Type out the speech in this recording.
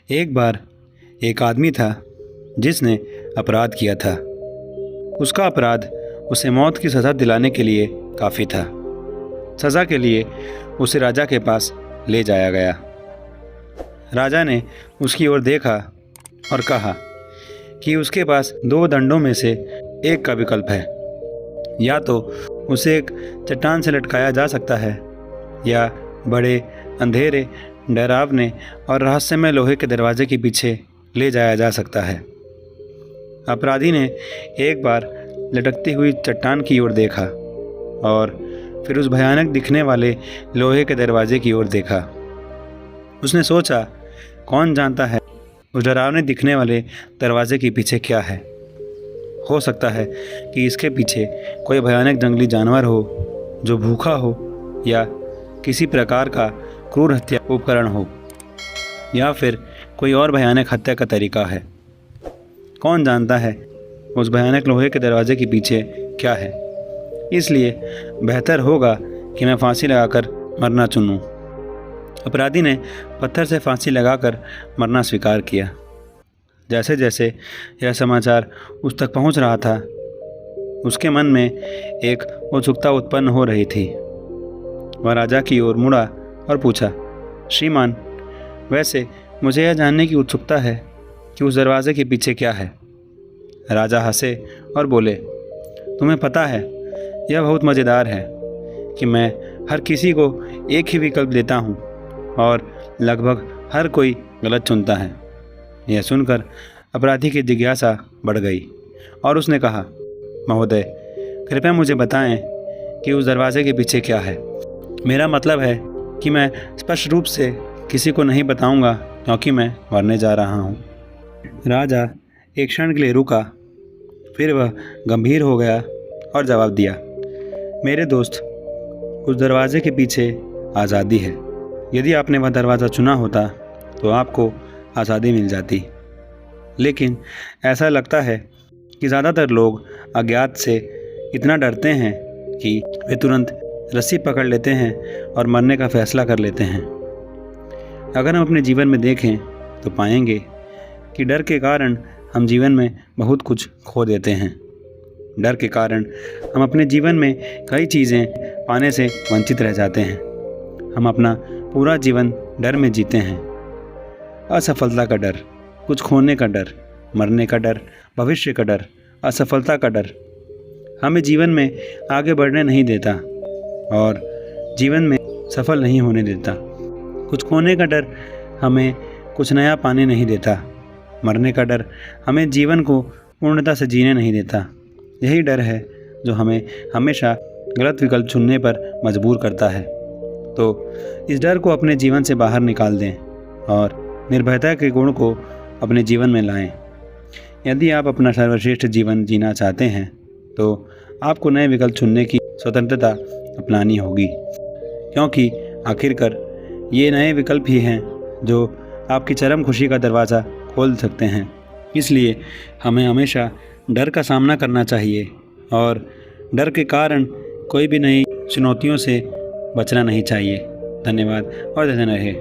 एक बार एक आदमी था जिसने अपराध किया था। उसका अपराध उसे मौत की सज़ा दिलाने के लिए काफ़ी था। सज़ा के लिए उसे राजा के पास ले जाया गया। राजा ने उसकी ओर देखा और कहा कि उसके पास दो दंडों में से एक का विकल्प है। या तो उसे एक चट्टान से लटकाया जा सकता है या बड़े अंधेरे, डरावने और रहस्यमय लोहे के दरवाजे के पीछे ले जाया जा सकता है। अपराधी ने एक बार लटकती हुई चट्टान की ओर देखा और फिर उस भयानक दिखने वाले लोहे के दरवाजे की ओर देखा। उसने सोचा, कौन जानता है उस डरावने दिखने वाले दरवाजे के पीछे क्या है। हो सकता है कि इसके पीछे कोई भयानक जंगली जानवर हो जो भूखा हो, या किसी प्रकार का क्रूर हत्या उपकरण हो, या फिर कोई और भयानक हत्या का तरीका है। कौन जानता है उस भयानक लोहे के दरवाजे के पीछे क्या है। इसलिए बेहतर होगा कि मैं फांसी लगाकर मरना चुनूं। अपराधी ने पत्थर से फांसी लगाकर मरना स्वीकार किया। जैसे जैसे यह समाचार उस तक पहुंच रहा था, उसके मन में एक उत्सुकता उत्पन्न हो रही थी। वह राजा की ओर मुड़ा और पूछा, श्रीमान, वैसे मुझे यह जानने की उत्सुकता है कि उस दरवाजे के पीछे क्या है। राजा हंसे और बोले, तुम्हें पता है, यह बहुत मज़ेदार है कि मैं हर किसी को एक ही विकल्प देता हूँ और लगभग हर कोई गलत चुनता है। यह सुनकर अपराधी की जिज्ञासा बढ़ गई और उसने कहा, महोदय, कृपया मुझे बताएं कि उस दरवाजे के पीछे क्या है। मेरा मतलब है कि मैं स्पष्ट रूप से किसी को नहीं बताऊंगा क्योंकि मैं मरने जा रहा हूँ। राजा एक क्षण के लिए रुका, फिर वह गंभीर हो गया और जवाब दिया, मेरे दोस्त, उस दरवाजे के पीछे आज़ादी है। यदि आपने वह दरवाज़ा चुना होता तो आपको आज़ादी मिल जाती। लेकिन ऐसा लगता है कि ज़्यादातर लोग अज्ञात से इतना डरते हैं कि वे तुरंत रस्सी पकड़ लेते हैं और मरने का फैसला कर लेते हैं। अगर हम अपने जीवन में देखें तो पाएंगे कि डर के कारण हम जीवन में बहुत कुछ खो देते हैं। डर के कारण हम अपने जीवन में कई चीज़ें पाने से वंचित रह जाते हैं। हम अपना पूरा जीवन डर में जीते हैं। असफलता का डर, कुछ खोने का डर, मरने का डर, भविष्य का डर, असफलता का डर हमें जीवन में आगे बढ़ने नहीं देता और जीवन में सफल नहीं होने देता। कुछ खोने का डर हमें कुछ नया पाने नहीं देता। मरने का डर हमें जीवन को पूर्णता से जीने नहीं देता। यही डर है जो हमें हमेशा गलत विकल्प चुनने पर मजबूर करता है। तो इस डर को अपने जीवन से बाहर निकाल दें और निर्भयता के गुण को अपने जीवन में लाएं। यदि आप अपना सर्वश्रेष्ठ जीवन जीना चाहते हैं तो आपको नए विकल्प चुनने की स्वतंत्रता अपनानी होगी, क्योंकि आखिरकार ये नए विकल्प ही हैं जो आपकी चरम खुशी का दरवाज़ा खोल सकते हैं। इसलिए हमें हमेशा डर का सामना करना चाहिए और डर के कारण कोई भी नई चुनौतियों से बचना नहीं चाहिए। धन्यवाद और धन्य रहे।